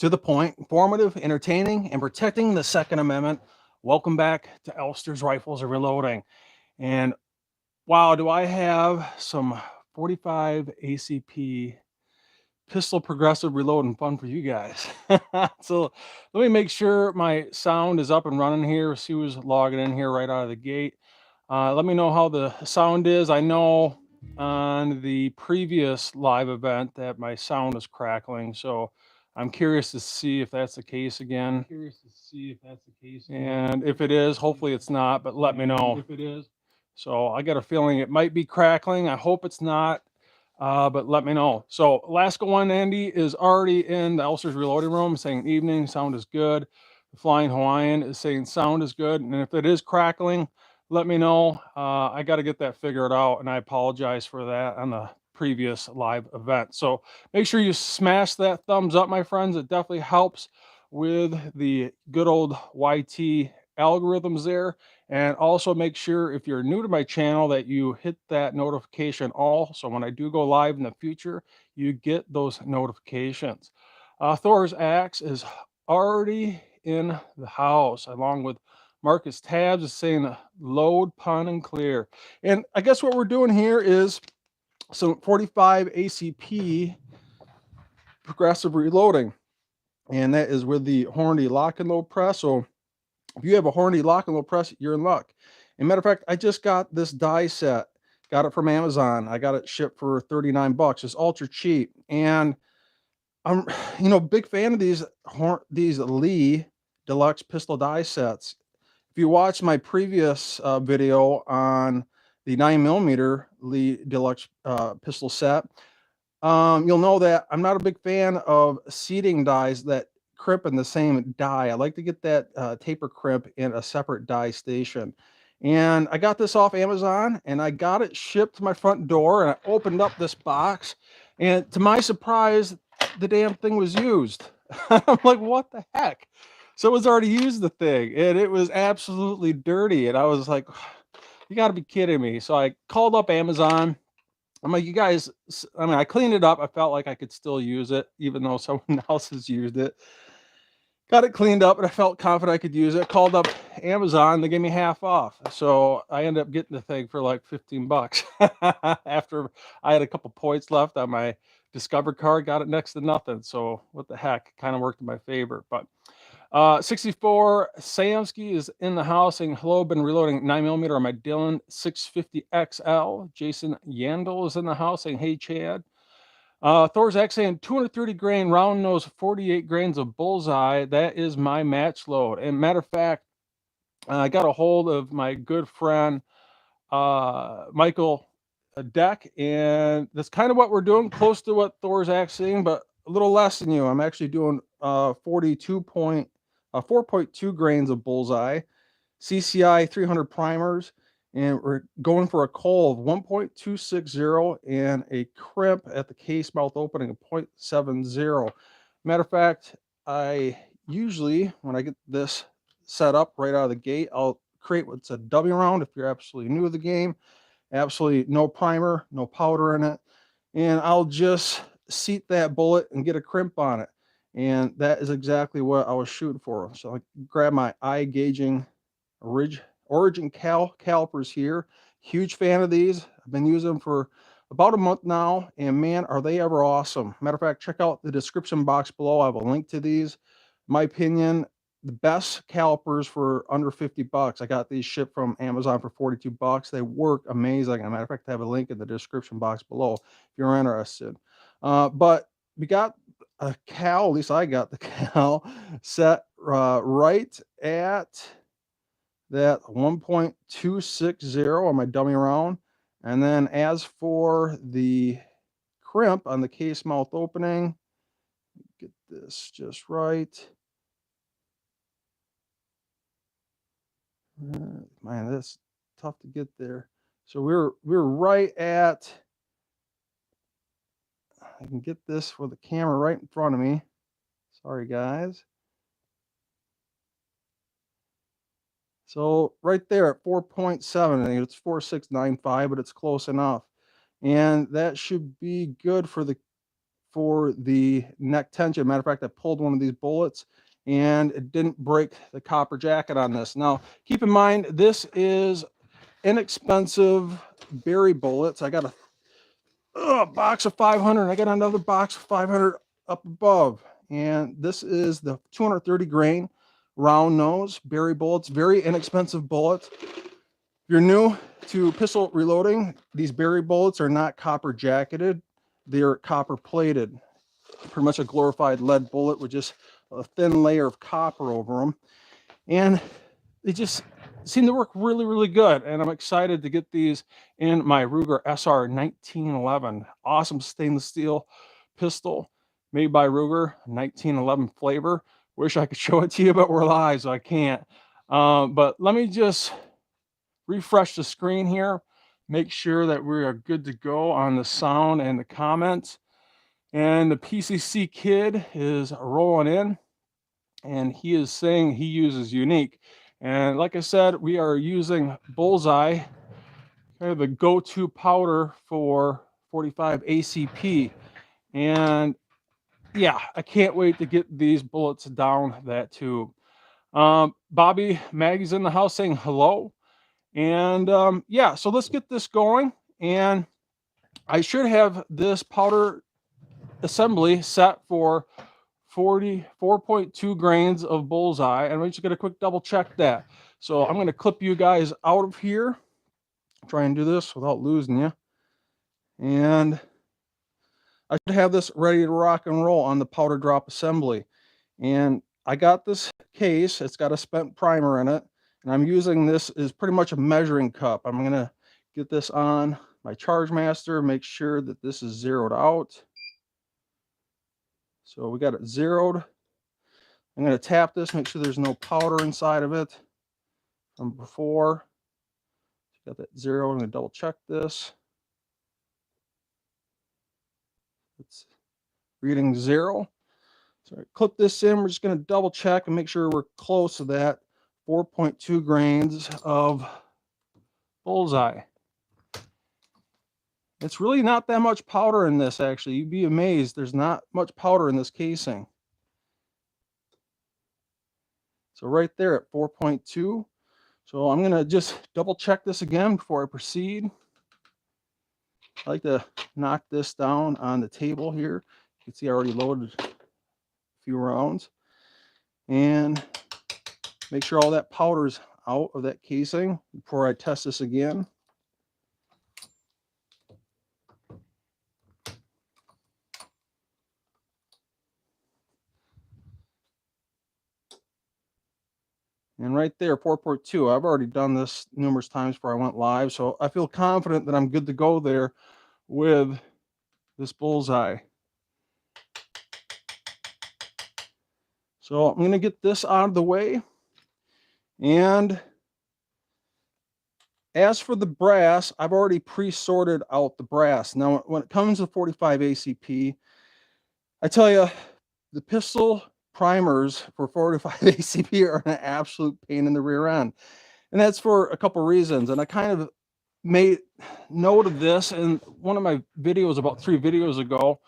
To the point, informative, entertaining, and protecting the Second Amendment. Welcome back to Elfster's Rifles and Reloading. And wow, do I have some 45 ACP pistol progressive reloading fun for you guys. So let me make sure my sound is up and running here. See who's logging in here right out of the gate. Let me know how the sound is. I know on the previous live event that my sound is crackling, so I'm curious to see if that's the case again. And if it is, hopefully it's not, but let me know. So I got a feeling it might be crackling. I hope it's not, but let me know. So Alaska One Andy is already in the Elfster's Reloading Room saying evening, sound is good. The Flying Hawaiian is saying sound is good. And if it is crackling, let me know. I got to get that figured out, and I apologize for that on the previous live event. So make sure you smash that thumbs up, my friends. It definitely helps with the good old YT algorithms there. And also make sure if you're new to my channel that you hit that notification all, so when I do go live in the future, you get those notifications. Thor's axe is already in the house along with Marcus Tabs is saying load, pun, and clear. And I guess what we're doing here is some 45 ACP progressive reloading. And that is with the Hornady lock and load press. So if you have a Hornady lock and load press, you're in luck. As a matter of fact, I just got this die set. Got it from Amazon. I got it shipped for 39 bucks. It's ultra cheap. And I'm, big fan of these Lee deluxe pistol die sets. If you watch my previous video on the 9mm Lee Deluxe pistol set, you'll know that I'm not a big fan of seating dies that crimp in the same die. I like to get that taper crimp in a separate die station. And I got this off Amazon, and I got it shipped to my front door, and I opened up this box, and to my surprise, the damn thing was used. I'm like, what the heck? Someone's already used the thing, and it was absolutely dirty. And I was like, you got to be kidding me. So I called up Amazon. I'm like, you guys, I cleaned it up. I felt like I could still use it, even though someone else has used it. Got it cleaned up, and I felt confident I could use it. Called up Amazon. They gave me half off. So I ended up getting the thing for like 15 bucks. After I had a couple points left on my Discover card, got it next to nothing. So what the heck, kind of worked in my favor. But 64 Samsky is in the house saying hello, been reloading 9mm on my Dillon 650 XL. Jason Yandel is in the house saying hey Chad. Thor's X saying 230 grain round nose, 48 grains of bullseye. That is my match load. And matter of fact, I got a hold of my good friend Michael Deck, and that's kind of what we're doing, close to what Thor's X saying, but a little less than you. I'm actually doing 4.2 grains of bullseye, CCI 300 primers, and we're going for a coal of 1.260 and a crimp at the case mouth opening of 0.70. Matter of fact, I usually, when I get this set up right out of the gate, I'll create what's a W round if you're absolutely new to the game. Absolutely no primer, no powder in it. And I'll just seat that bullet and get a crimp on it. And that is exactly what I was shooting for. So I grab my iGaging Origin calipers here. Huge fan of these. I've been using them for about a month now, and man, are they ever awesome. Matter of fact, check out the description box below. I have a link to these. In my opinion, the best calipers for under 50 bucks. I got these shipped from Amazon for 42 bucks. They work amazing. As a matter of fact, I have a link in the description box below if you're interested. But we got a cal, at least I got the cal set right at that 1.260 on my dummy round. And then as for the crimp on the case mouth opening, get this just right. Man, that's tough to get there. So we're right at, I can get this with the camera right in front of me. Sorry guys. So right there at 4.7, I think it's 4.695, but it's close enough. And that should be good for for the neck tension. Matter of fact, I pulled one of these bullets and it didn't break the copper jacket on this. Now, keep in mind, this is inexpensive berry bullets. I got a box of 500. I got another box of 500 up above. And this is the 230 grain round nose berry bullets, very inexpensive bullets. If you're new to pistol reloading, these berry bullets are not copper jacketed. They're copper plated. Pretty much a glorified lead bullet with just a thin layer of copper over them. And they just seem to work really, really good. And I'm excited to get these in my Ruger SR 1911. Awesome stainless steel pistol made by Ruger, 1911 flavor. Wish I could show it to you, but we're live, so I can't. But let me just refresh the screen here, make sure that we are good to go on the sound and the comments. And the PCC kid is rolling in, and he is saying he uses Unique. And like I said, we are using Bullseye, kind of the go-to powder for 45 ACP. And yeah, I can't wait to get these bullets down that tube. Bobby Maggie's in the house saying hello. And yeah, so let's get this going. And I should have this powder assembly set for 44.2 grains of Bullseye, and I'm just going to quick double check that. So I'm going to clip you guys out of here, try and do this without losing you, and I should have this ready to rock and roll on the powder drop assembly. And I got this case, it's got a spent primer in it, and I'm using this as pretty much a measuring cup. I'm going to get this on my Charge Master, make sure that this is zeroed out. So we got it zeroed. I'm going to tap this, make sure there's no powder inside of it from before. Got that zero. I'm going to double check this. It's reading 0. So I clip this in. We're just going to double check and make sure we're close to that 4.2 grains of Bullseye. It's really not that much powder in this, actually. You'd be amazed. There's not much powder in this casing. So right there at 4.2. So I'm going to just double check this again before I proceed. I like to knock this down on the table here. You can see I already loaded a few rounds. And make sure all that powder's out of that casing before I test this again. And right there, 4.2. I've already done this numerous times before I went live, so I feel confident that I'm good to go there with this Bullseye. So I'm going to get this out of the way. And as for the brass, I've already pre-sorted out the brass. Now, when it comes to 45 ACP, I tell you, the pistol primers for 45 ACP are an absolute pain in the rear end. And that's for a couple reasons. And I kind of made note of this in one of my videos about 3 videos ago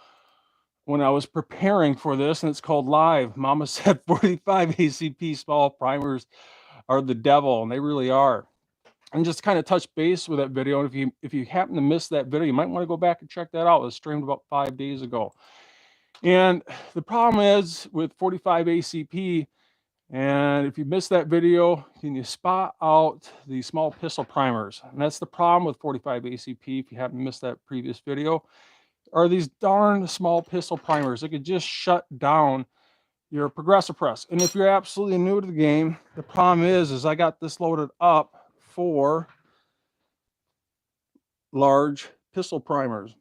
when I was preparing for this, and it's called Live. Mama said 45 ACP small primers are the devil, and they really are. And just kind of touch base with that video. And if you happen to miss that video, you might want to go back and check that out. It was streamed about 5 days ago. And the problem is with 45 ACP, and if you missed that video, can you spot out the small pistol primers? And that's the problem with 45 ACP, if you haven't missed that previous video, are these darn small pistol primers. They could just shut down your progressive press. And if you're absolutely new to the game, the problem is I got this loaded up for large pistol primers.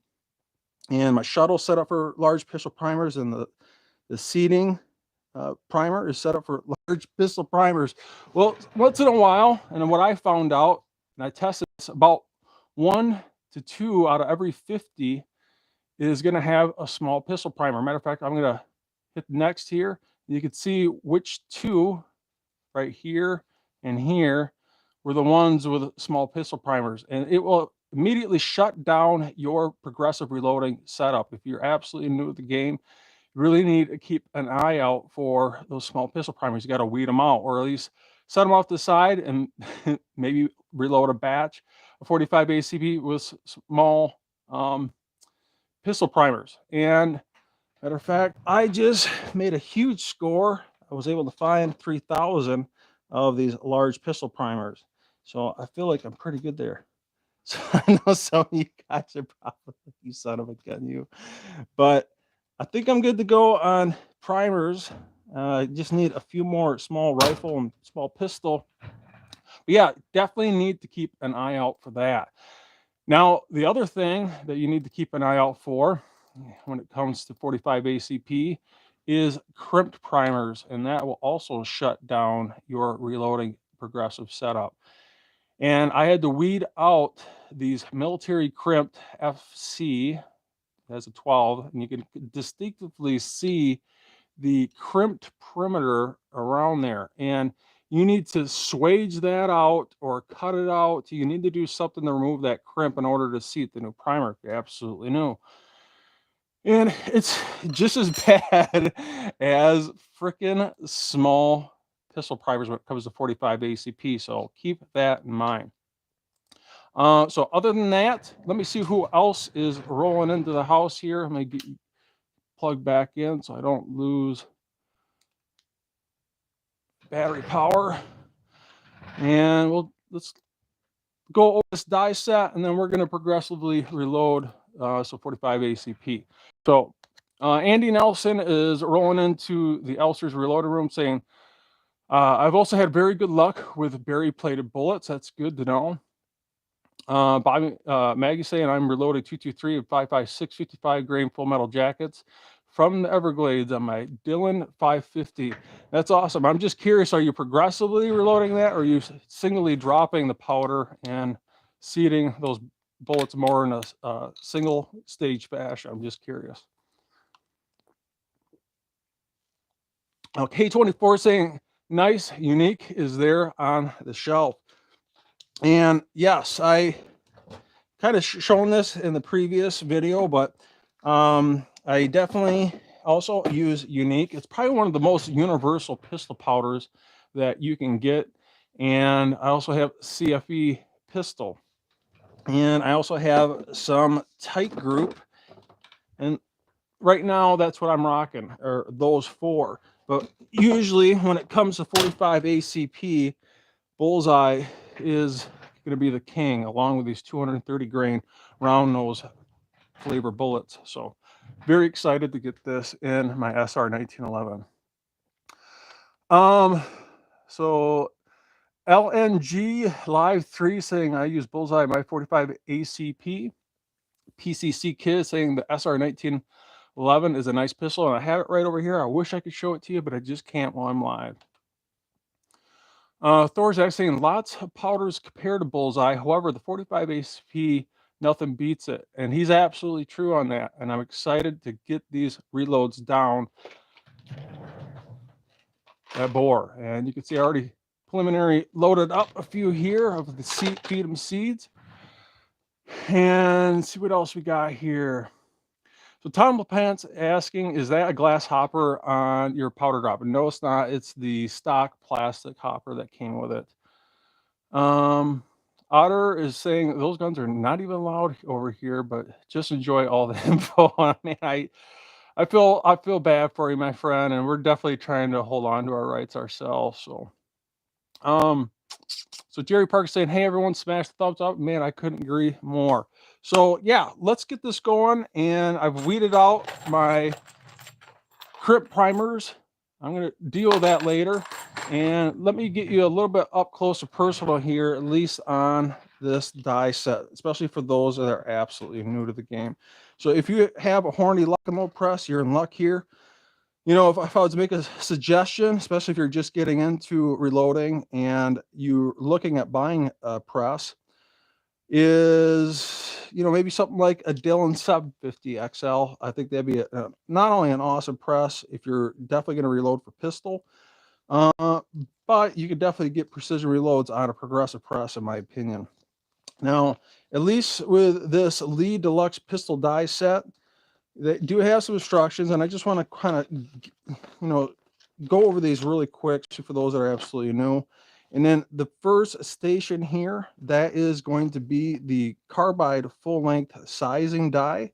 And my shuttle set up for large pistol primers, and the seating primer is set up for large pistol primers. Well, once in a while, and what I found out, and I tested this, about 1 to 2 out of every 50 is going to have a small pistol primer. Matter of fact, I'm going to hit next here. You can see which 2 right here and here were the ones with small pistol primers. And it will immediately shut down your progressive reloading setup. If you're absolutely new to the game, you really need to keep an eye out for those small pistol primers. You got to weed them out, or at least set them off to the side and maybe reload a batch of 45 ACP with small pistol primers. And matter of fact, I just made a huge score. I was able to find 3,000 of these large pistol primers. So I feel like I'm pretty good there. So I know some of you guys are probably, you son of a gun, you. But I think I'm good to go on primers. I just need a few more small rifle and small pistol. But yeah, definitely need to keep an eye out for that. Now, the other thing that you need to keep an eye out for when it comes to 45 ACP is crimped primers, and that will also shut down your reloading progressive setup. And I had to weed out these military crimped FC, has a 12, and you can distinctively see the crimped perimeter around there. And you need to swage that out or cut it out. You need to do something to remove that crimp in order to seat the new primer. Absolutely new. And it's just as bad as freaking small pistol primers when it comes to 45 ACP. So keep that in mind. So other than that, let me see who else is rolling into the house here. Let me get plugged back in so I don't lose battery power. And let's go over this die set, and then we're going to progressively reload. So 45 ACP. So Andy Nelson is rolling into the Elfster's reloader room saying, I've also had very good luck with berry plated bullets. That's good to know. Bobby Maggie saying I'm reloaded 223 and 5.56 55 grain full metal jackets from the Everglades on my Dillon 550. That's awesome. I'm just curious, are you progressively reloading that, or are you singly dropping the powder and seating those bullets more in a single stage fashion? I'm just curious. K24 saying nice, unique is there on the shelf. And yes, I kind of shown this in the previous video, but I definitely also use unique. It's probably one of the most universal pistol powders that you can get. And I also have CFE pistol. And I also have some tight group. And right now that's what I'm rocking, or those four. But usually when it comes to 45 ACP, Bullseye is going to be the king, along with these 230 grain round nose flavor bullets. So very excited to get this in my SR 1911. So LNG Live 3 saying I use Bullseye my 45 ACP. PCC Kid saying the SR 1911 is a nice pistol, and I have it right over here. I wish I could show it to you, but I just can't while I'm live. Thor's actually saying lots of powders compared to Bullseye. However, the 45 ACP, nothing beats it. And he's absolutely true on that. And I'm excited to get these reloads down that bore. And you can see I already preliminary loaded up a few here of the feed 'em seeds. And see what else we got here. So Tom Pants asking, is that a glass hopper on your powder dropper? No, it's not. It's the stock plastic hopper that came with it. Otter is saying those guns are not even allowed over here, but just enjoy all the info. I mean, I feel bad for you, my friend, and we're definitely trying to hold on to our rights ourselves. So, so Jerry Parker saying, hey, everyone, smash the thumbs up. Man, I couldn't agree more. So yeah, let's get this going. And I've weeded out my Crimped Primers. I'm going to deal with that later. And let me get you a little bit up close and personal here, at least on this die set, especially for those that are absolutely new to the game. So if you have a Hornady Lock-and-Load press, you're in luck here. You know, if I was to make a suggestion, especially if you're just getting into reloading and you're looking at buying a press, is, you know, maybe something like a Dillon 750 XL. I think that'd be not only an awesome press if you're definitely going to reload for pistol, but you could definitely get precision reloads on a progressive press, in my opinion. Now, at least with this Lee Deluxe pistol die set, they do have some instructions, and I just want to kind of, go over these really quick for those that are absolutely new. And then the first station here, that is going to be the Carbide full-length sizing die.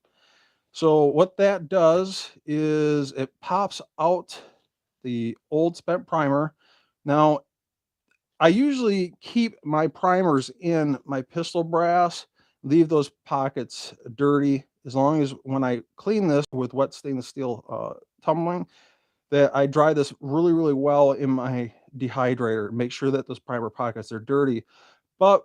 So what that does is it pops out the old spent primer. Now, I usually keep my primers in my pistol brass, leave those pockets dirty, as long as when I clean this with wet stainless steel tumbling, that I dry this really, really well in my dehydrator, make sure that those primer pockets are dirty. But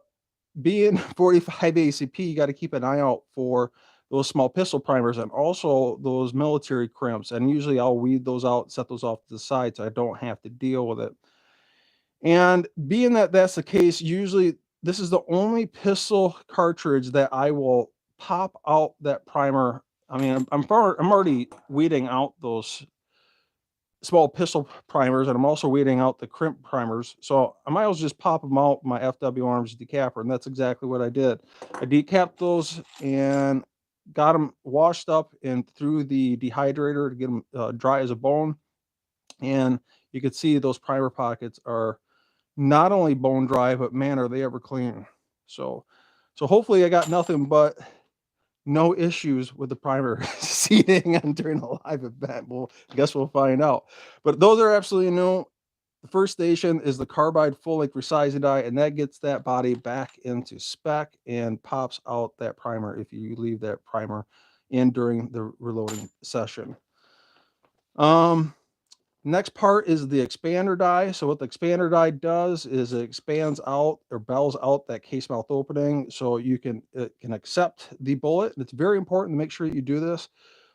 being 45 ACP, you got to keep an eye out for those small pistol primers and also those military crimps. And usually I'll weed those out, set those off to the side so I don't have to deal with it. And being that that's the case, usually this is the only pistol cartridge that I will pop out that primer. I mean, I'm already weeding out those small pistol primers, and I'm also weeding out the crimp primers. So I might as well just pop them out with my FW Arms decapper, and that's exactly what I did. I decapped those and got them washed up and through the dehydrator to get them dry as a bone. And you can see those primer pockets are not only bone dry, but man, are they ever clean. So hopefully I got nothing but no issues with the primer seating during the live event. Well, I guess we'll find out. But those are absolutely new. The first station is the Carbide full-length resizing die, and that gets that body back into spec and pops out that primer if you leave that primer in during the reloading session. Next part is the expander die. So what the expander die does is it expands out or bells out that case mouth opening so it can accept the bullet. And it's very important to make sure that you do this.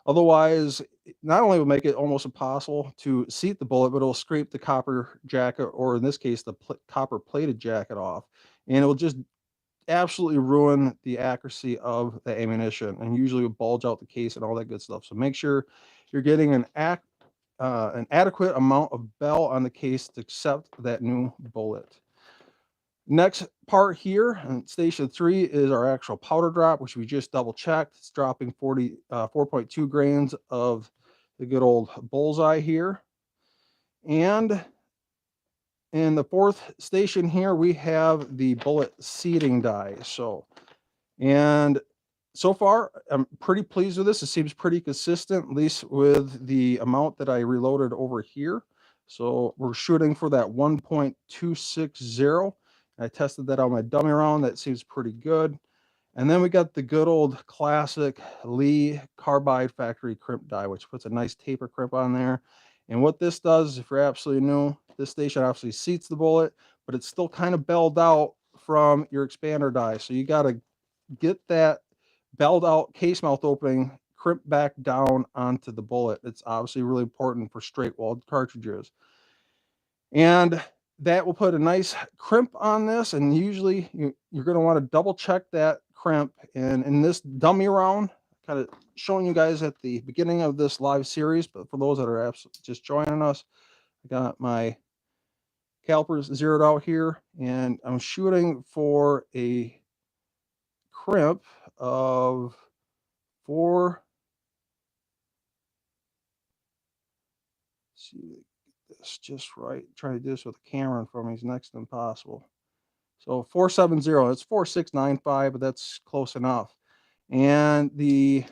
Otherwise, not only will make it almost impossible to seat the bullet, but it'll scrape the copper jacket, or in this case, the copper plated jacket off. And it will just absolutely ruin the accuracy of the ammunition and usually will bulge out the case and all that good stuff. So make sure you're getting an adequate amount of bell on the case to accept that new bullet. Next part here in station 3 is our actual powder drop, which we just double checked. It's dropping 4.2 grains of the good old bullseye here. And in the fourth station here, we have the bullet seating die. And so far, I'm pretty pleased with this. It seems pretty consistent, at least with the amount that I reloaded over here. So we're shooting for that 1.260. I tested that on my dummy round. That seems pretty good. And then we got the good old classic Lee Carbide factory crimp die, which puts a nice taper crimp on there. And what this does, if you're absolutely new, this station obviously seats the bullet, but it's still kind of belled out from your expander die. So you got to get that belled out case mouth opening crimp back down onto the bullet. It's obviously really important for straight walled cartridges. And that will put a nice crimp on this. And usually you're going to want to double check that crimp. And in this dummy round, kind of showing you guys at the beginning of this live series, but for those that are just joining us, I got my calipers zeroed out here, and I'm shooting for a crimp of 4. Let's see, get this just right. Trying to do this with a camera in front of me is next to impossible. So 470, it's 4695, but that's close enough. And the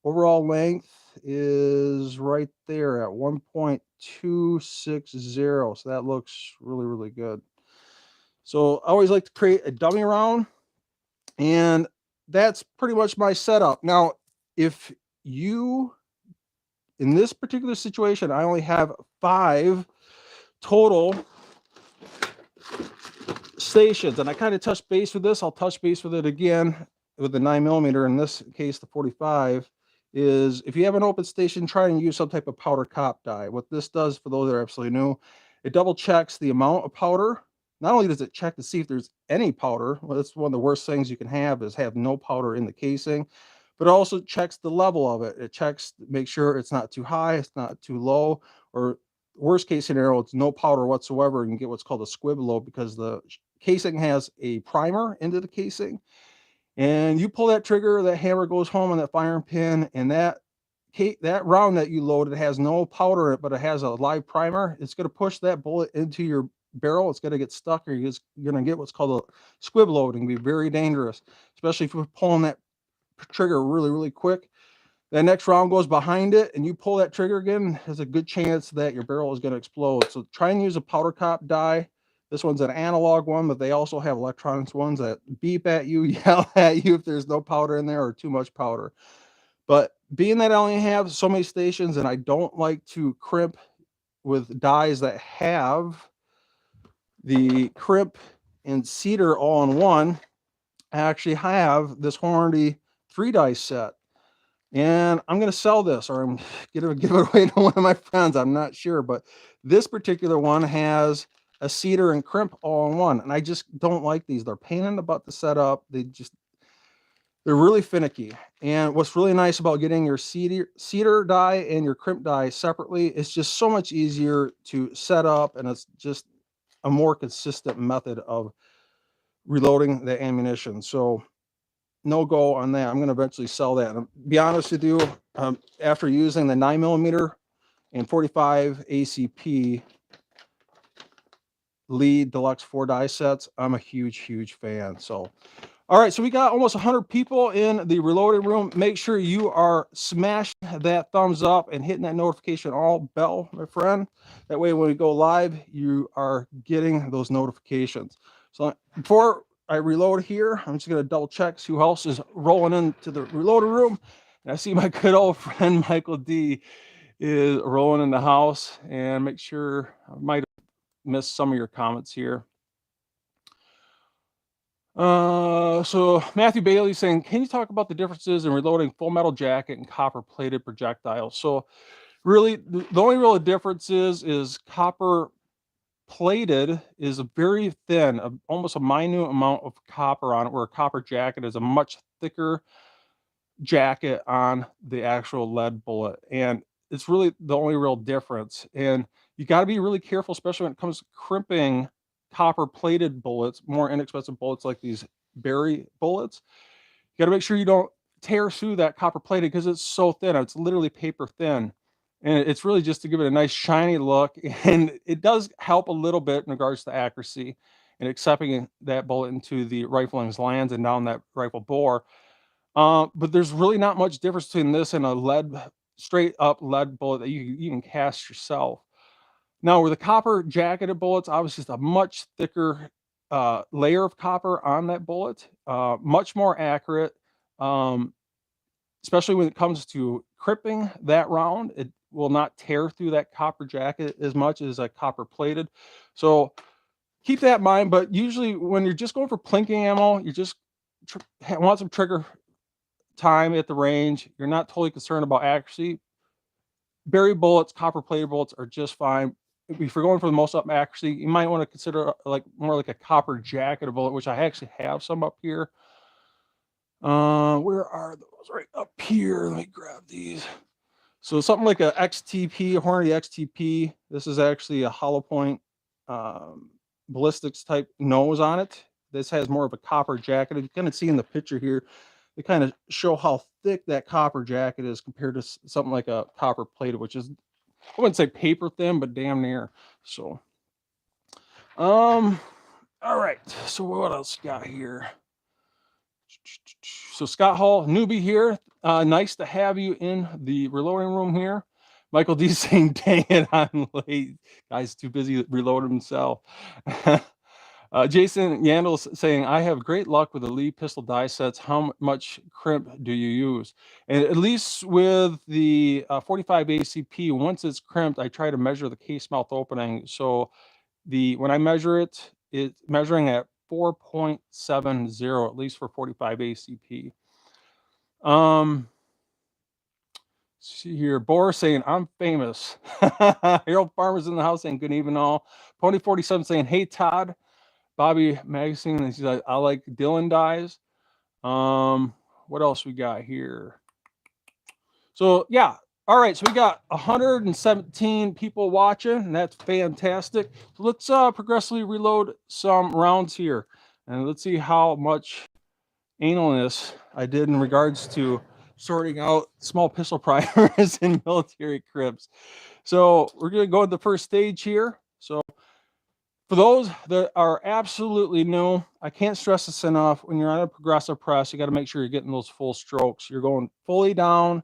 overall length is right there at 1.260. So that looks really, really good. So I always like to create a dummy round, and that's pretty much my setup. Now, if you, in this particular situation, I only have 5 total stations, and I kind of touched base with this. I'll touch base with it again with the 9mm, in this case the 45, is if you have an open station, try and use some type of powder cop die. What this does, for those that are absolutely new, it double checks the amount of powder. Not only does it check to see if there's any powder, well, that's one of the worst things you can have, is have no powder in the casing, but it also checks the level of it. It checks to make sure it's not too high, it's not too low, or worst case scenario, it's no powder whatsoever, and you get what's called a squib load because the casing has a primer into the casing. And you pull that trigger, that hammer goes home on that firing pin, and that round that you loaded has no powder in it, but it has a live primer. It's going to push that bullet into your barrel. It's going to get stuck, or you're going to get what's called a squib load, and be very dangerous, especially if you're pulling that trigger really, really quick. That next round goes behind it, and you pull that trigger again, there's a good chance that your barrel is going to explode. So try and use a powder cop die. This one's an analog one, but they also have electronics ones that beep at you, yell at you if there's no powder in there or too much powder. But being that I only have so many stations, and I don't like to crimp with dies that have the crimp and cedar all in one, I actually have this Hornady 3-die set. And I'm going to sell this, or I'm going to give it away to one of my friends. I'm not sure, but this particular one has a cedar and crimp all in one. And I just don't like these. They're pain in the butt to set up. They're really finicky. And what's really nice about getting your cedar die and your crimp die separately, it's just so much easier to set up, and it's just a more consistent method of reloading the ammunition. So no go on that. I'm going to eventually sell that. And to be honest with you, after using the 9mm and 45 ACP lead deluxe 4-die sets, I'm a huge fan. So all right, so we got almost 100 people in the reloading room. Make sure you are smashing that thumbs up and hitting that notification all bell, my friend. That way when we go live, you are getting those notifications. So before I reload here, I'm just going to double check who else is rolling into the reloading room. And I see my good old friend Michael D is rolling in the house, and make sure I might have missed some of your comments here. So Matthew Bailey saying, can you talk about the differences in reloading full metal jacket and copper plated projectiles? So really the only real difference is copper plated is a very thin, almost a minute amount of copper on it, where a copper jacket is a much thicker jacket on the actual lead bullet. And it's really the only real difference. And you got to be really careful, especially when it comes to crimping copper plated bullets, more inexpensive bullets like these berry bullets. You got to make sure you don't tear through that copper plated, because it's so thin. It's literally paper thin. And it's really just to give it a nice shiny look. And it does help a little bit in regards to accuracy and accepting that bullet into the rifling's lands and down that rifle bore. But there's really not much difference between this and a straight up lead bullet that you can cast yourself. Now, with the copper jacketed bullets, obviously it's a much thicker layer of copper on that bullet, much more accurate, especially when it comes to crimping that round. It will not tear through that copper jacket as much as a copper plated. So keep that in mind. But usually when you're just going for plinking ammo, you just want some trigger time at the range. You're not totally concerned about accuracy. Berry bullets, copper plated bullets are just fine. If you're going for the most up accuracy, you might want to consider more like a copper jacket bullet, which I actually have some up here. Where are those? Right up here. Let me grab these. So something like a XTP, a Hornady XTP. This is actually a hollow point ballistics type nose on it. This has more of a copper jacket. You can see in the picture here, they kind of show how thick that copper jacket is compared to something like a copper plated, which is, I wouldn't say paper thin, but damn near. So, all right. So what else got here? So Scott Hall, newbie here. Nice to have you in the reloading room here. Michael D saying, dang it, I'm late. Guy's too busy reloading himself. Jason Yandel saying, I have great luck with the Lee pistol die sets. How much crimp do you use? And at least with the 45 ACP, once it's crimped, I try to measure the case mouth opening. So when I measure it, it's measuring at 4.70, at least for 45 ACP. See here, Boris saying, I'm famous. Harold Farmer's in the house saying, good evening all. Pony 47 saying, hey Todd. Bobby Magazine, and she's like, I like Dylan dies. What else we got here? So yeah, All right, so we got 117 people watching, and that's fantastic. So let's progressively reload some rounds here, and let's see how much analness I did in regards to sorting out small pistol primers and military crimps. So we're going to go to the first stage here. So for those that are absolutely new, I can't stress this enough. When you're on a progressive press, you got to make sure you're getting those full strokes. You're going fully down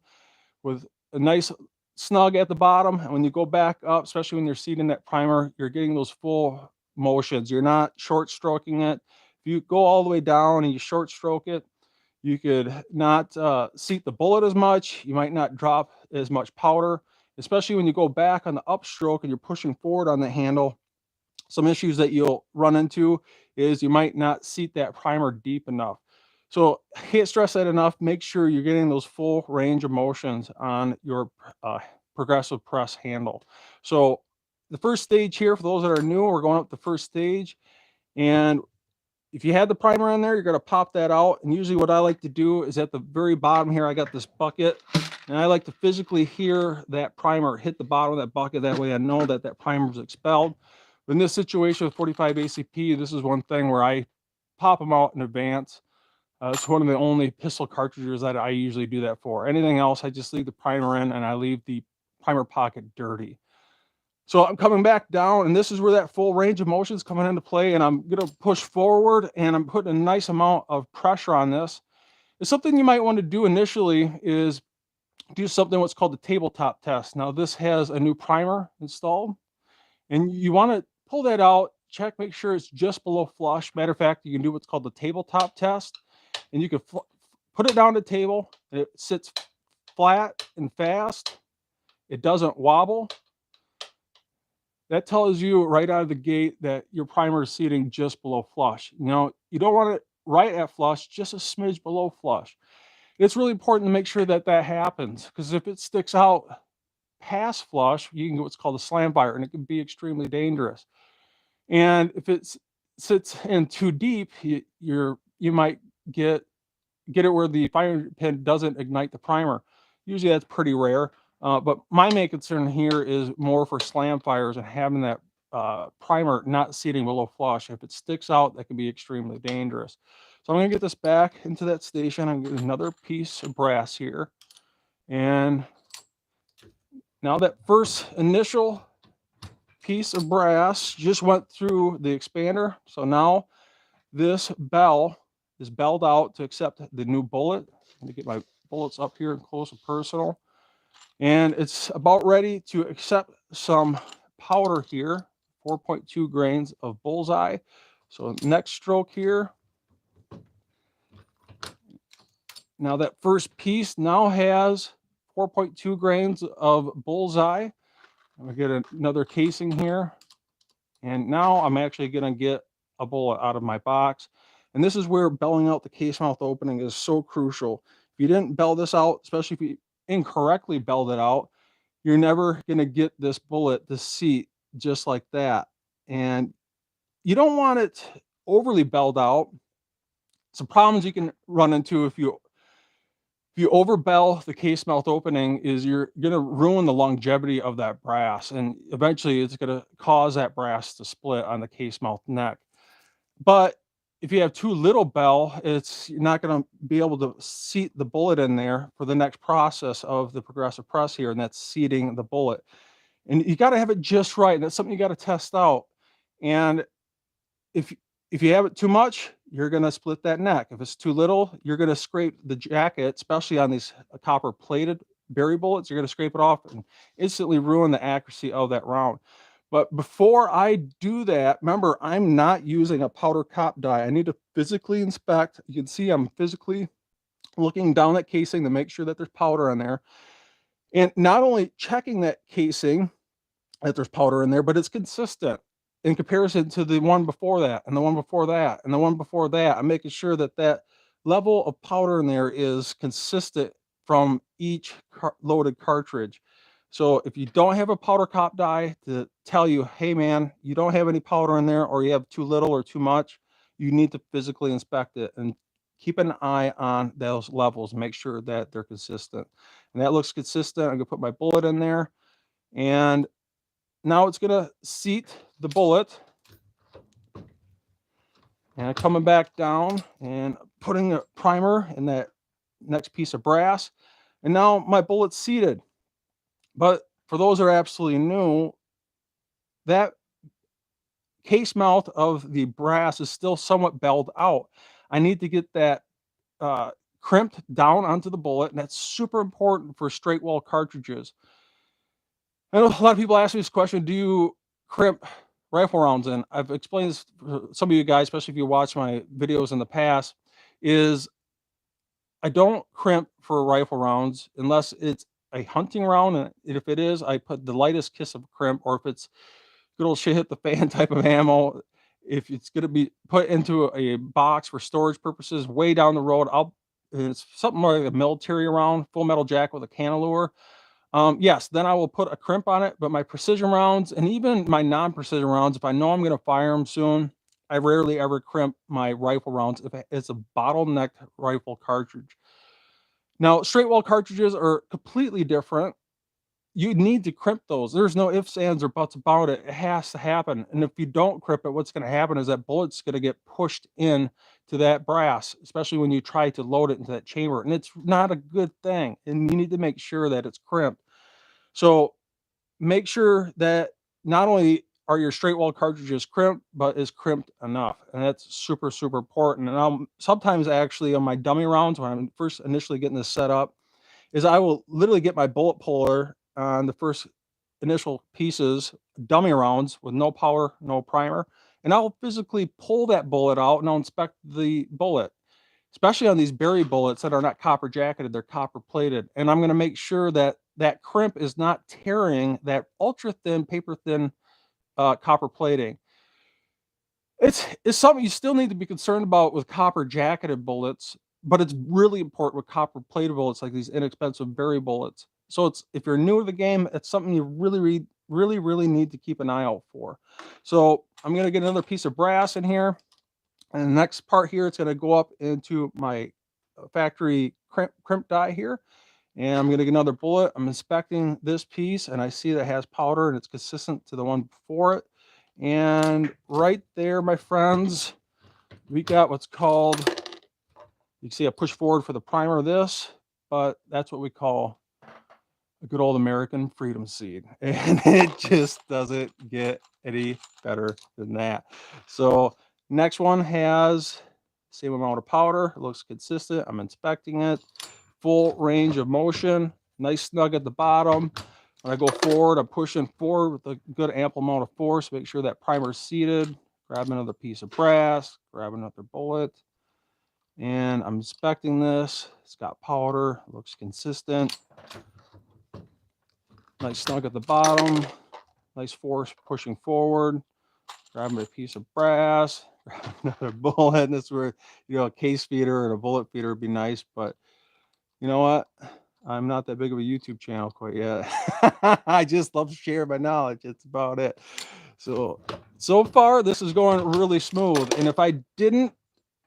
with a nice snug at the bottom. And when you go back up, especially when you're seating that primer, you're getting those full motions. You're not short stroking it. If you go all the way down and you short stroke it, you could not seat the bullet as much. You might not drop as much powder, especially when you go back on the upstroke and you're pushing forward on the handle. Some issues that you'll run into is you might not seat that primer deep enough. So I can't stress that enough. Make sure you're getting those full range of motions on your progressive press handle. So the first stage here, for those that are new, we're going up the first stage. And if you had the primer in there, you're going to pop that out. And usually what I like to do is at the very bottom here, I got this bucket, and I like to physically hear that primer hit the bottom of that bucket. That way I know that that primer is expelled. But in this situation with 45 ACP, this is one thing where I pop them out in advance. It's one of the only pistol cartridges that I usually do that for. Anything else, I just leave the primer in and I leave the primer pocket dirty. So I'm coming back down, and this is where that full range of motion is coming into play, and I'm going to push forward, and I'm putting a nice amount of pressure on this. It's something you might want to do initially is do something what's called the tabletop test. Now, this has a new primer installed, and you want to pull that out, check, make sure it's just below flush. Matter of fact, you can do what's called the tabletop test, and you can put it down the table, and it sits flat and fast. It doesn't wobble. That tells you right out of the gate that your primer is seating just below flush. You know, you don't want it right at flush, just a smidge below flush. It's really important to make sure that that happens, because if it sticks out past flush, you can get what's called a slam fire, and it can be extremely dangerous. And if it sits in too deep, you might get it where the firing pin doesn't ignite the primer. Usually that's pretty rare. But my main concern here is more for slam fires and having that primer not seating below flush. If it sticks out, that can be extremely dangerous. So I'm going to get this back into that station. I'm going to get another piece of brass here. And now that first initial piece of brass just went through the expander. So now this bell is belled out to accept the new bullet. I'm going to get my bullets up here and close and personal. And it's about ready to accept some powder here, 4.2 grains of bullseye. So next stroke here. Now that first piece now has 4.2 grains of bullseye. I'm gonna get another casing here. And now I'm actually gonna get a bullet out of my box. And this is where belling out the case mouth opening is so crucial. If you didn't bell this out, especially if you incorrectly belled it out, you're never going to get this bullet to seat just like that. And you don't want it overly belled out. Some problems you can run into if you overbell the case mouth opening is you're going to ruin the longevity of that brass, and eventually it's going to cause that brass to split on the case mouth neck. But if you have too little bell, you're not going to be able to seat the bullet in there for the next process of the progressive press here, and that's seating the bullet. And you got to have it just right, and that's something you got to test out. And if you have it too much, you're going to split that neck. If it's too little, you're going to scrape the jacket, especially on these copper plated berry bullets. You're going to scrape it off and instantly ruin the accuracy of that round. But before I do that, remember, I'm not using a powder cop die. I need to physically inspect. You can see I'm physically looking down that casing to make sure that there's powder in there. And not only checking that casing, that there's powder in there, but it's consistent in comparison to the one before that, and the one before that, and the one before that. I'm making sure that that level of powder in there is consistent from each loaded cartridge. So if you don't have a powder cop die to tell you, hey man, you don't have any powder in there, or you have too little or too much, you need to physically inspect it and keep an eye on those levels, make sure that they're consistent. And that looks consistent. I'm gonna put my bullet in there, and now it's gonna seat the bullet. And coming back down and putting a primer in that next piece of brass. And now my bullet's seated. But for those that are absolutely new, that case mouth of the brass is still somewhat belled out. I need to get that crimped down onto the bullet, and that's super important for straight wall cartridges. I know a lot of people ask me this question: do you crimp rifle rounds in? I've explained this to some of you guys, especially if you watch my videos in the past, is I don't crimp for rifle rounds unless it's a hunting round, and if it is, I put the lightest kiss of crimp, or if it's good old shit hit the fan type of ammo, if it's gonna be put into a box for storage purposes way down the road, it's something like a military round, full metal jacket with a cantilever. Yes, then I will put a crimp on it, but my precision rounds and even my non-precision rounds, if I know I'm gonna fire them soon, I rarely ever crimp my rifle rounds if it's a bottleneck rifle cartridge. Now, straight wall cartridges are completely different. You need to crimp those. There's no ifs, ands, or buts about it. It has to happen. And if you don't crimp it, what's going to happen is that bullet's going to get pushed in to that brass, especially when you try to load it into that chamber. And it's not a good thing. And you need to make sure that it's crimped. So make sure that not only are your straight wall cartridges crimped, but is crimped enough. And that's super, super important. And I'll sometimes actually on my dummy rounds, when I'm first initially getting this set up, is I will literally get my bullet puller on the first initial pieces, dummy rounds with no power, no primer, and I'll physically pull that bullet out and I'll inspect the bullet, especially on these berry bullets that are not copper jacketed, they're copper plated. And I'm going to make sure that that crimp is not tearing that ultra thin, paper thin copper plating. It's something you still need to be concerned about with copper jacketed bullets, but it's really important with copper plated bullets like these inexpensive berry bullets. So it's, if you're new to the game, it's something you really need to keep an eye out for. So I'm going to get another piece of brass in here, and the next part here, it's going to go up into my factory crimp die here. And I'm going to get another bullet. I'm inspecting this piece, and I see that it has powder and it's consistent to the one before it. And right there, my friends, we got what's called, you can see I push forward for the primer of this, but that's what we call a good old American freedom seed. And it just doesn't get any better than that. So next one has same amount of powder. It looks consistent. I'm inspecting it. Full range of motion. Nice snug at the bottom. When I go forward, I'm pushing forward with a good ample amount of force. Make sure that primer's seated. Grab another piece of brass. Grab another bullet. And I'm inspecting this. It's got powder. Looks consistent. Nice snug at the bottom. Nice force pushing forward. Grab a piece of brass. Grab another bullet. And this is where, you know, a case feeder and a bullet feeder would be nice. But you know what? I'm not that big of a YouTube channel quite yet. I just love to share my knowledge. It's about it. So far, this is going really smooth. And if I didn't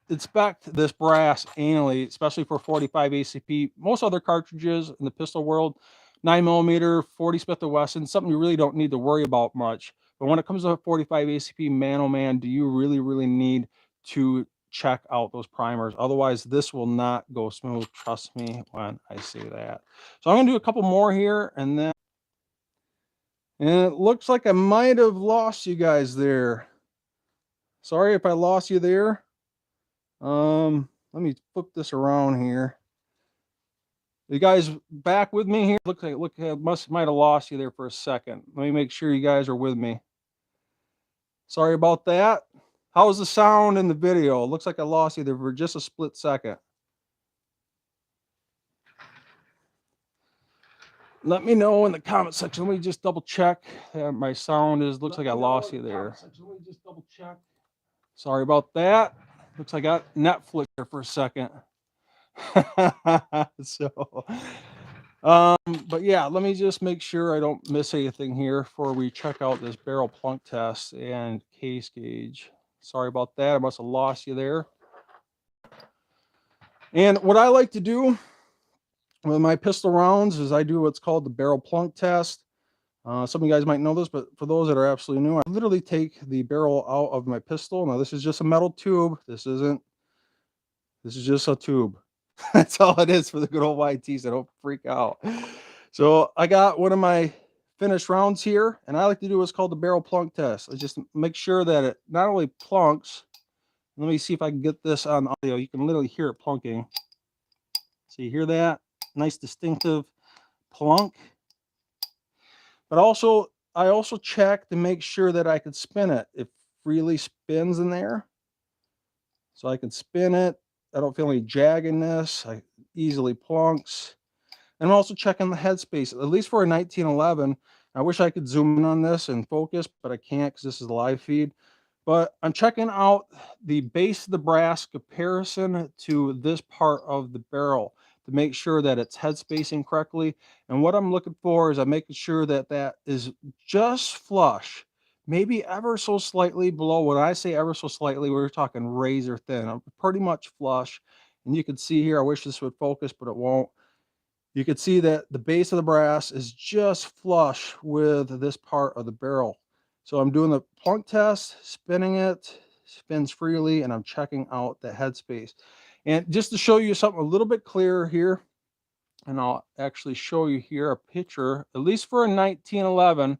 inspect this brass anally, especially for 45 ACP, most other cartridges in the pistol world, 9mm, 40 Smith & Wesson, something you really don't need to worry about much. But when it comes to 45 ACP, man, oh man, do you really need to check out those primers. Otherwise, this will not go smooth. Trust me when I say that. So I'm going to do a couple more here, and then, and it looks like I might have lost you guys there. Sorry if I lost you there. Let me flip this around here. You guys back with me here? Look, I might have lost you there for a second. Let me make sure you guys are with me. Sorry about that. How's the sound in the video? It looks like I lost you there for just a split second. Let me know in the comment section. Let me just double check that my sound is. Looks like I lost you there. Let me just double check. Sorry about that. Looks like I got Netflix there for a second. So, but yeah, let me just make sure I don't miss anything here before we check out this barrel plunk test and case gauge. Sorry about that. I must have lost you there. And what I like to do with my pistol rounds is I do what's called the barrel plunk test. Some of you guys might know this, but for those that are absolutely new, I literally take the barrel out of my pistol. Now this is just a metal tube. This is just a tube. That's all it is for the good old YT, so don't freak out. So I got one of my finished rounds here, and I like to do what's called the barrel plunk test. I just make sure that it not only plunks. Let me see if I can get this on audio. You can literally hear it plunking. So you hear that? Nice distinctive plunk. But also, I also check to make sure that I can spin it. It freely spins in there. So I can spin it. I don't feel any jaggedness. I easily plunks. And I'm also checking the headspace, at least for a 1911. I wish I could zoom in on this and focus, but I can't because this is a live feed. But I'm checking out the base of the brass comparison to this part of the barrel to make sure that it's head spacing correctly. And what I'm looking for is I'm making sure that that is just flush, maybe ever so slightly below. When I say ever so slightly, we're talking razor thin. I'm pretty much flush. And you can see here, I wish this would focus, but it won't. You can see that the base of the brass is just flush with this part of the barrel. So I'm doing the plunk test, spinning it, spins freely, and I'm checking out the headspace. And just to show you something a little bit clearer here, and I'll actually show you here a picture, at least for a 1911,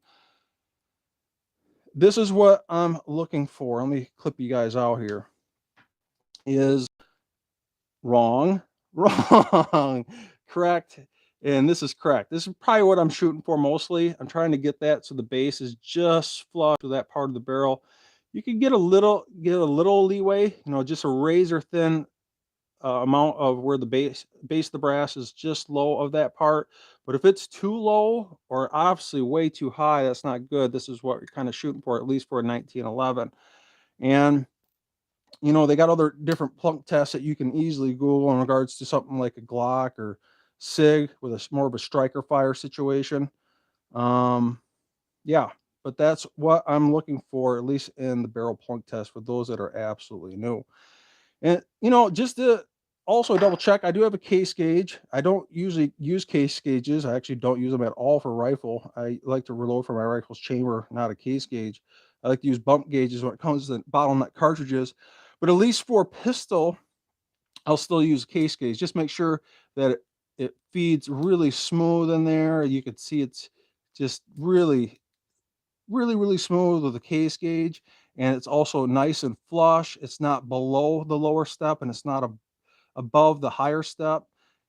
this is what I'm looking for. Let me clip you guys out here. Is wrong, wrong, correct. And this is correct. This is probably what I'm shooting for mostly. I'm trying to get that so the base is just flush with that part of the barrel. You can get a little leeway, you know, just a razor thin amount of where the base of the brass is just low of that part. But if it's too low or obviously way too high, that's not good. This is what we're kind of shooting for, at least for a 1911. And you know, they got other different plunk tests that you can easily Google in regards to something like a Glock or SIG with a more of a striker fire situation. Um, yeah, but that's what I'm looking for, at least in the barrel plunk test for those that are absolutely new. And, you know, just to also double check, I do have a case gauge. I don't usually use case gauges. I actually don't use them at all for rifle. I like to reload from my rifle's chamber, not a case gauge. I like to use bump gauges when it comes to bottleneck cartridges. But at least for pistol, I'll still use case gauge. Just make sure that it feeds really smooth in there. You can see it's just really smooth with the case gauge, and it's also nice and flush. It's not below the lower step, and it's not above the higher step,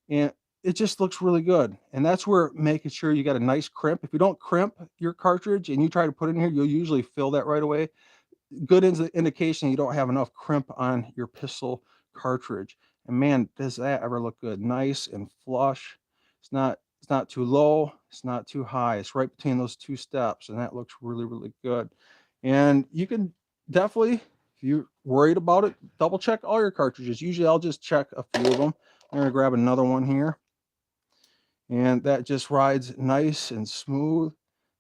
and it just looks really good. And that's where making sure you got a nice crimp. If you don't crimp your cartridge and you try to put it in here, you'll usually fill that right away. Good indication you don't have enough crimp on your pistol cartridge. And man, does that ever look good. Nice and flush. It's not too low, it's not too high. It's right between those two steps, and that looks really good. And you can definitely, if you're worried about it, double check all your cartridges. Usually I'll just check a few of them. I'm gonna grab another one here. And that just rides nice and smooth,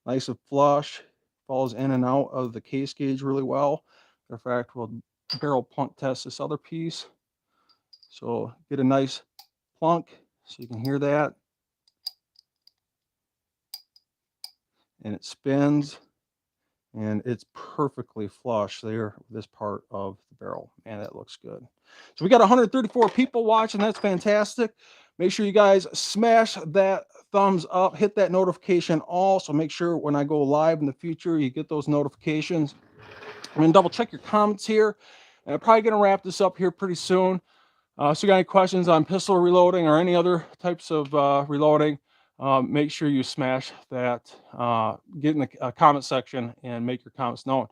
nice and flush, falls in and out of the case gauge really well. Matter of fact, we'll barrel plunk test this other piece. So get a nice plunk so you can hear that. And it spins, and it's perfectly flush there, this part of the barrel. Man, that looks good. So we got 134 people watching. That's fantastic. Make sure you guys smash that thumbs up, hit that notification all, so make sure when I go live in the future, you get those notifications. I'm gonna double check your comments here, and I'm probably gonna wrap this up here pretty soon. So you got any questions on pistol reloading or any other types of reloading, make sure you smash that, get in the comment section and make your comments known.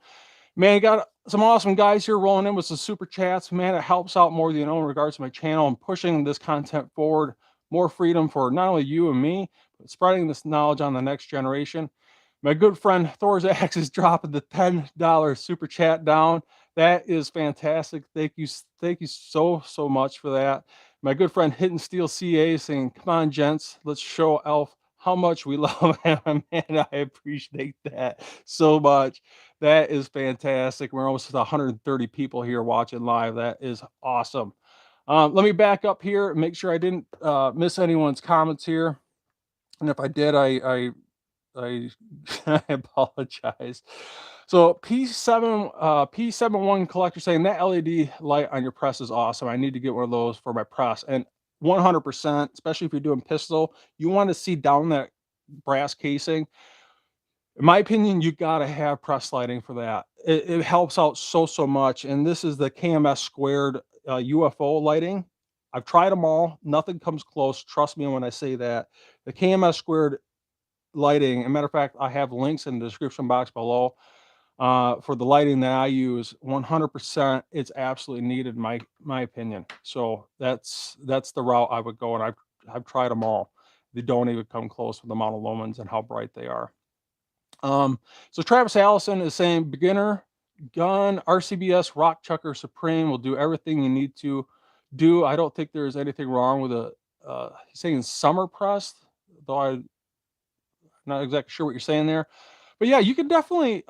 Man, you got some awesome guys here rolling in with some super chats. Man, it helps out more than you know in regards to my channel. I'm pushing this content forward, more freedom for not only you and me, but spreading this knowledge on the next generation. My good friend Thor's Axe is dropping the $10 super chat down. That is fantastic. Thank you so much for that. My good friend Hidden Steel CA saying, "Come on, gents, let's show Elf how much we love him." Man, I appreciate that so much. That is fantastic. We're almost at 130 people here watching live. That is awesome. Let me back up here and make sure I didn't miss anyone's comments here. And if I did, I I apologize. So P71 collector saying that LED light on your press is awesome. I need to get one of those for my press. And 100%, especially if you're doing pistol, you want to see down that brass casing. In my opinion, you got to have press lighting for that. It helps out so much. And this is the KMS squared UFO lighting. I've tried them all. Nothing comes close. Trust me when I say that. The KMS squared lighting, as a matter of fact, I have links in the description box below for the lighting that I use. 100%, it's absolutely needed, in my opinion. So that's the route I would go, and I've tried them all. They don't even come close with the amount of lumens and how bright they are. So Travis Allison is saying beginner gun RCBS Rock Chucker Supreme will do everything you need to do. I don't think there's anything wrong with a he's saying summer press, though I'm not exactly sure what you're saying there. But yeah, you can definitely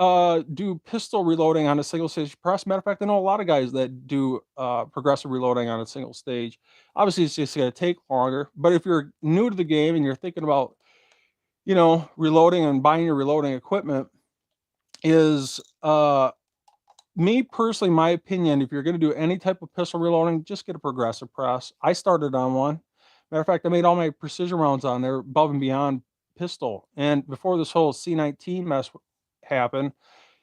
do pistol reloading on a single stage press. Matter of fact, I know a lot of guys that do progressive reloading on a single stage. Obviously, it's just going to take longer. But if you're new to the game and you're thinking about, you know, reloading and buying your reloading equipment, is me personally, my opinion, if you're going to do any type of pistol reloading, just get a progressive press. I started on one. Matter of fact, I made all my precision rounds on there above and beyond pistol. And before this whole C19 mess happened,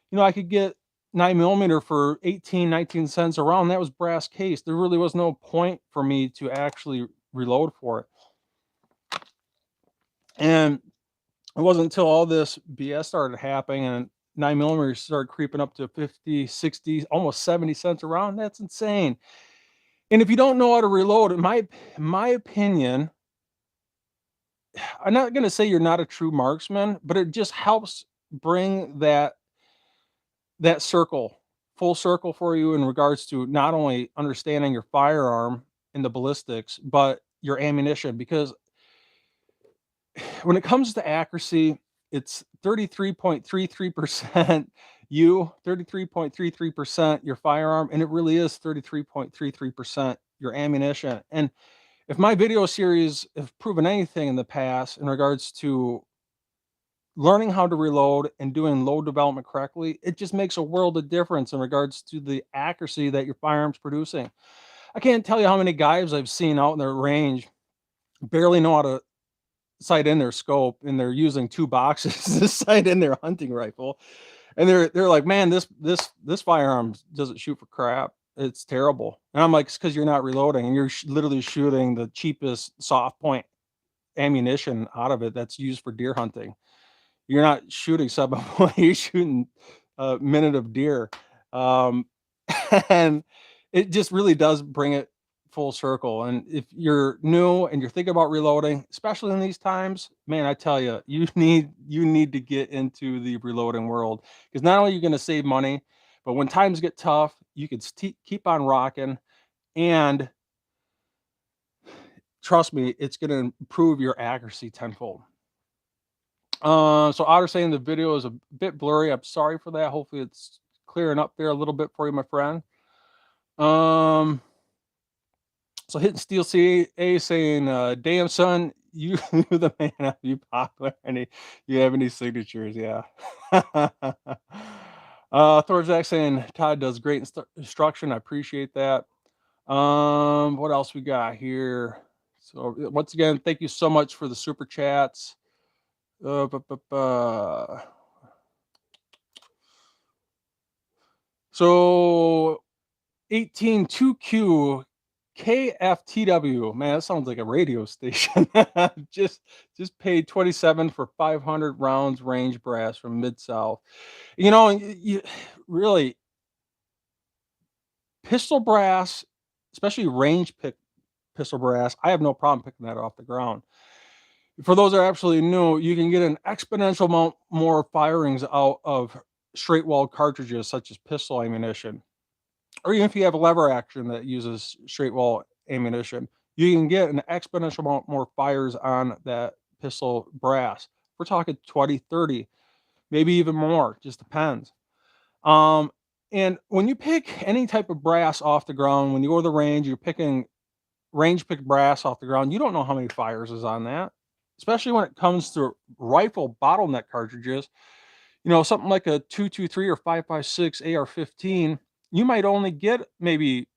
you know, I could get 9mm for 18, 19 cents a round. That was brass case. There really was no point for me to actually reload for it. And it wasn't until all this BS started happening and 9mm started creeping up to 50, 60, almost 70 cents a round. That's insane. And if you don't know how to reload, in my opinion, I'm not going to say you're not a true marksman, but it just helps bring that circle, full circle for you in regards to not only understanding your firearm and the ballistics, but your ammunition. Because when it comes to accuracy, it's 33.33% you, 33.33% your firearm, and it really is 33.33% your ammunition. And if my video series have proven anything in the past in regards to learning how to reload and doing load development correctly, it just makes a world of difference in regards to the accuracy that your firearm's producing. I can't tell you how many guys I've seen out in their range barely know how to sight in their scope, and they're using 2 boxes to sight in their hunting rifle. And they're like, man, this firearm doesn't shoot for crap. It's terrible. And I'm like, it's because you're not reloading, and you're literally shooting the cheapest soft point ammunition out of it that's used for deer hunting. You're not shooting sub point, you're shooting a minute of deer. Um, and it just really does bring it full circle. And if you're new and you're thinking about reloading, especially in these times, man, I tell you, you need to get into the reloading world, because not only are you going to save money, but when times get tough, you can keep on rocking. And trust me, it's going to improve your accuracy tenfold. So Otter saying the video is a bit blurry. I'm sorry for that. Hopefully it's clearing up there a little bit for you, my friend. So Hitting Steel CA saying, damn son, you the man, you popular. You have any signatures? Yeah. Thorzak saying Todd does great instruction. I appreciate that. What else we got here? So once again, thank you so much for the super chats. So 182Q KFTW, man, that sounds like a radio station. just paid 27 for 500 rounds range brass from Mid-South. You know, you really pistol brass, especially range pistol brass, I have no problem picking that off the ground. For those that are absolutely new, you can get an exponential amount more firings out of straight walled cartridges such as pistol ammunition. Or even if you have a lever action that uses straight wall ammunition, you can get an exponential amount more fires on that pistol brass. We're talking 20, 30, maybe even more, just depends. And when you pick any type of brass off the ground, when you go to the range, you're picking range pick brass off the ground, you don't know how many fires is on that, especially when it comes to rifle bottleneck cartridges. You know, something like a 223 or 556 AR-15, you might only get maybe,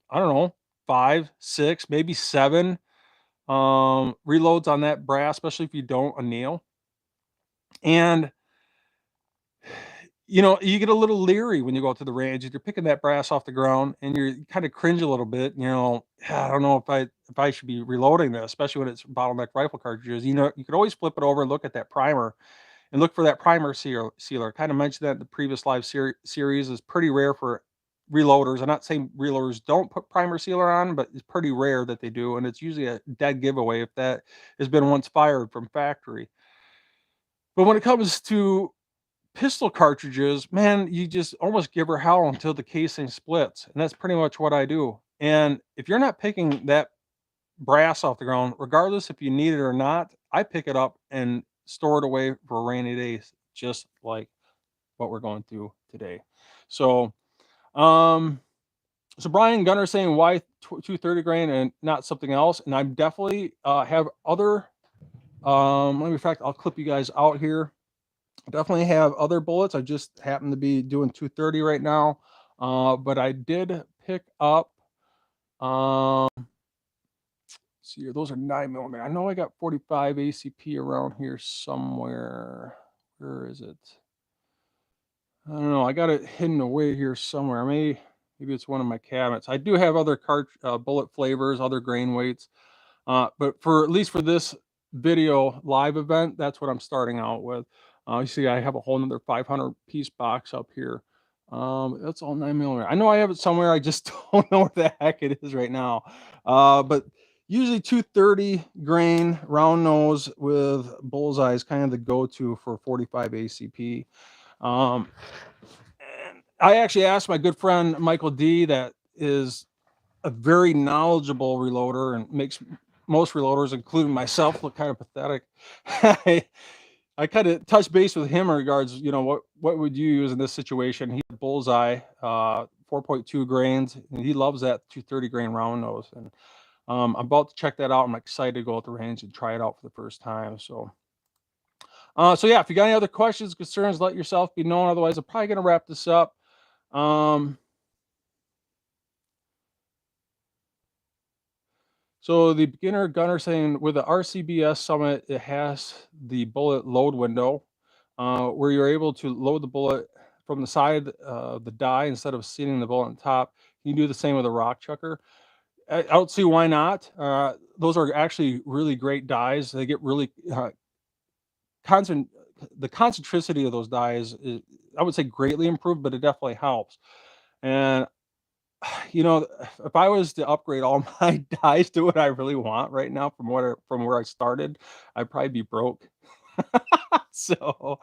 I don't know, 5, 6, maybe 7 reloads on that brass, especially if you don't anneal. And you know, you get a little leery when you go out to the range and you're picking that brass off the ground and you're kind of cringe a little bit. You know, I don't know if I should be reloading this, especially when it's bottleneck rifle cartridges. You know, you could always flip it over and look at that primer and look for that primer sealer. Kind of mentioned that in the previous live series is pretty rare for reloaders. I'm not saying reloaders don't put primer sealer on, but it's pretty rare that they do, and it's usually a dead giveaway if that has been once fired from factory. But when it comes to pistol cartridges, man, you just almost give her hell until the casing splits, and that's pretty much what I do. And if you're not picking that brass off the ground, regardless if you need it or not, I pick it up and store it away for rainy days, just like what we're going through today. So, so Brian Gunner saying why 230 grain and not something else, and I definitely have other. In fact, I'll clip you guys out here. I definitely have other bullets. I just happen to be doing 230 right now, but I did pick up. See here, those are 9mm. I know I got 45 ACP around here somewhere. Where is it? I don't know. I got it hidden away here somewhere. Maybe it's one of my cabinets. I do have other bullet flavors, other grain weights, but for at least for this video live event, that's what I'm starting out with. You see, I have a whole nother 500 piece box up here. That's all 9mm. I know I have it somewhere. I just don't know where the heck it is right now. But usually 230 grain round nose with bullseye is kind of the go-to for 45 ACP. And I actually asked my good friend Michael D, that is a very knowledgeable reloader and makes most reloaders, including myself, look kind of pathetic. I kind of touched base with him in regards, you know, what would you use in this situation? He had bullseye, 4.2 grains, and he loves that 230 grain round nose. And I'm about to check that out. I'm excited to go at the range and try it out for the first time. So yeah, if you got any other questions, concerns, let yourself be known. Otherwise, I'm probably going to wrap this up. So the beginner gunner saying with the RCBS Summit, it has the bullet load window where you're able to load the bullet from the side of the die instead of seating the bullet on top. You can do the same with a rock chucker. I don't see why not. Those are actually really great dies. They get really the concentricity of those dies is, I would say, greatly improved, but it definitely helps. And you know, if I was to upgrade all my dies to what I really want right now from where I started, I'd probably be broke. So,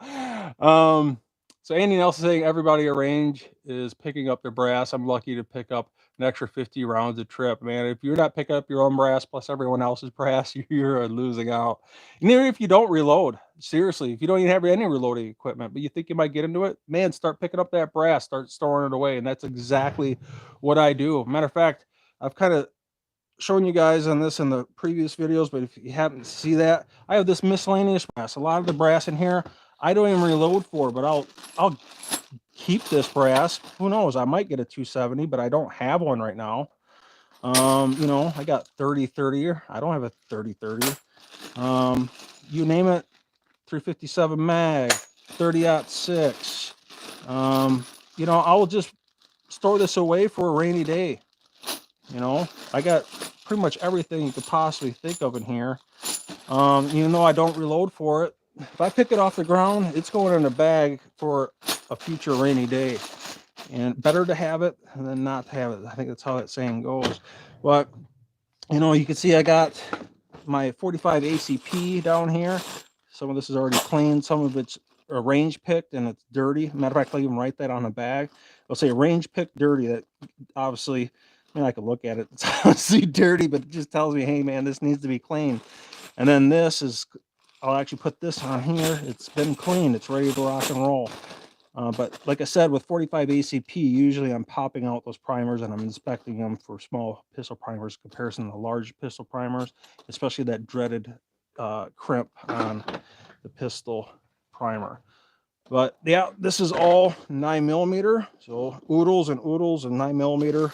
so Andy Nelson saying everybody at range is picking up their brass. I'm lucky to pick up an extra 50 rounds a trip, man. If you're not picking up your own brass plus everyone else's brass, you're losing out. And even if you don't reload, seriously, if you don't even have any reloading equipment, but you think you might get into it, man, start picking up that brass, start storing it away. And that's exactly what I do. Matter of fact, I've kind of shown you guys on this in the previous videos, but if you happen to see that, I have this miscellaneous brass. A lot of the brass in here I don't even reload for, but I'll keep this brass. Who knows, I might get a 270, but I don't have one right now. You know, I got 30-30. I don't have a 30-30. You name it, 357 mag, 30-06. You know, I will just store this away for a rainy day. You know, I got pretty much everything you could possibly think of in here. Even though I don't reload for it, if I pick it off the ground, it's going in a bag for a future rainy day. And better to have it than not to have it. I think that's how that saying goes. But, you know, you can see I got my 45 ACP down here. Some of this is already cleaned. Some of it's range picked and it's dirty. Matter of fact, I'll even write that on the bag. I'll say range picked dirty. That obviously, I mean, I could look at it. It's obviously dirty, but it just tells me, hey, man, this needs to be cleaned. And then this is, I'll actually put this on here. It's been cleaned. It's ready to rock and roll. But like I said, with 45 ACP, usually I'm popping out those primers and I'm inspecting them for small pistol primers in comparison to large pistol primers, especially that dreaded crimp on the pistol primer. But yeah, this is all 9mm, so oodles and 9mm,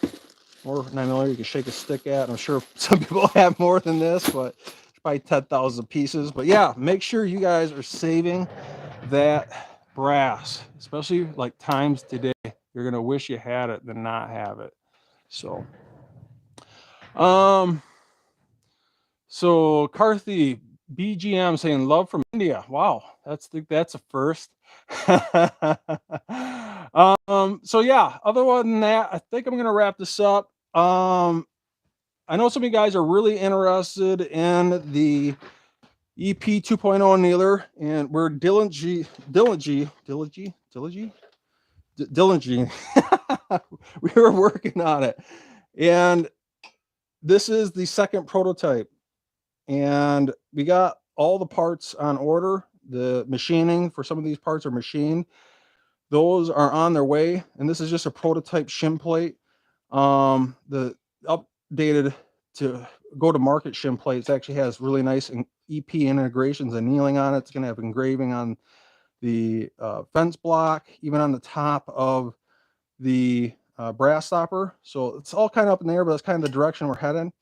or 9mm you can shake a stick at. I'm sure some people have more than this, but it's probably 10,000 pieces. But yeah, make sure you guys are saving that brass, especially like times today. You're gonna wish you had it than not have it. So so Carthy BGM saying love from India. Wow, that's a first. So yeah, other than that, I think I'm gonna wrap this up. I know some of you guys are really interested in the EP 2.0 annealer, and we're diligently we were working on it, and this is the second prototype, and we got all the parts on order. The machining for some of these parts are machined. Those are on their way, and this is just a prototype shim plate. The updated to go to market shim plates actually has really nice EP integrations, annealing on it. It's going to have engraving on the fence block, even on the top of the brass stopper. So it's all kind of up in the air, but that's kind of the direction we're heading.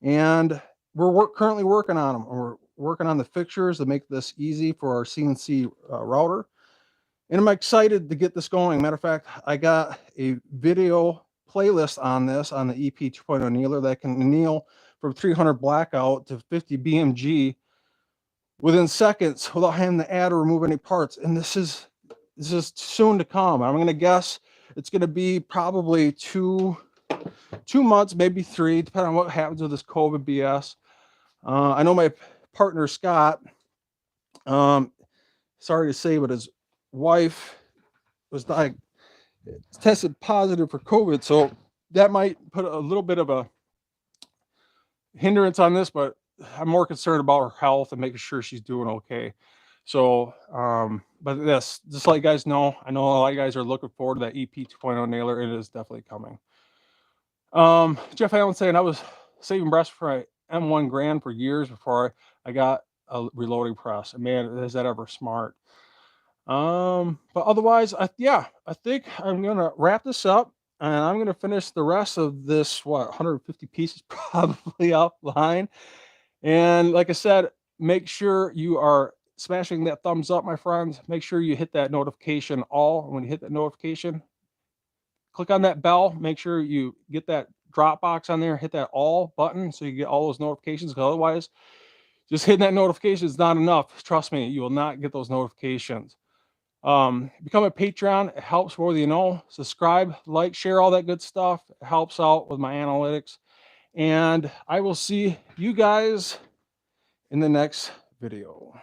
And we're currently working on them. We're working on the fixtures to make this easy for our CNC router. And I'm excited to get this going. Matter of fact, I got a video playlist on this on the EP 2.0 annealer that can anneal from 300 blackout to 50 BMG within seconds without having to add or remove any parts. And this is soon to come. I'm going to guess it's going to be probably two months, maybe 3, depending on what happens with this COVID BS. I know my partner Scott, sorry to say, but his wife was tested positive for COVID, so that might put a little bit of a hindrance on this, but I'm more concerned about her health and making sure she's doing okay. So, but this, just let you guys know, I know a lot of you guys are looking forward to that EP 2.0 nailer. It is definitely coming. Jeff Allen saying I was saving brass for my M1 Grand for years before I got a reloading press. And man, is that ever smart. But otherwise, I think I'm gonna wrap this up, and I'm gonna finish the rest of this 150 pieces probably offline. And like I said, make sure you are smashing that thumbs up, my friends. Make sure you hit that notification all. When you hit that notification, click on that bell. Make sure you get that drop box on there. Hit that all button so you get all those notifications. Because otherwise, just hitting that notification is not enough. Trust me, you will not get those notifications. Become a Patreon. It helps more than you know. Subscribe, like, share, all that good stuff. It helps out with my analytics. And I will see you guys in the next video.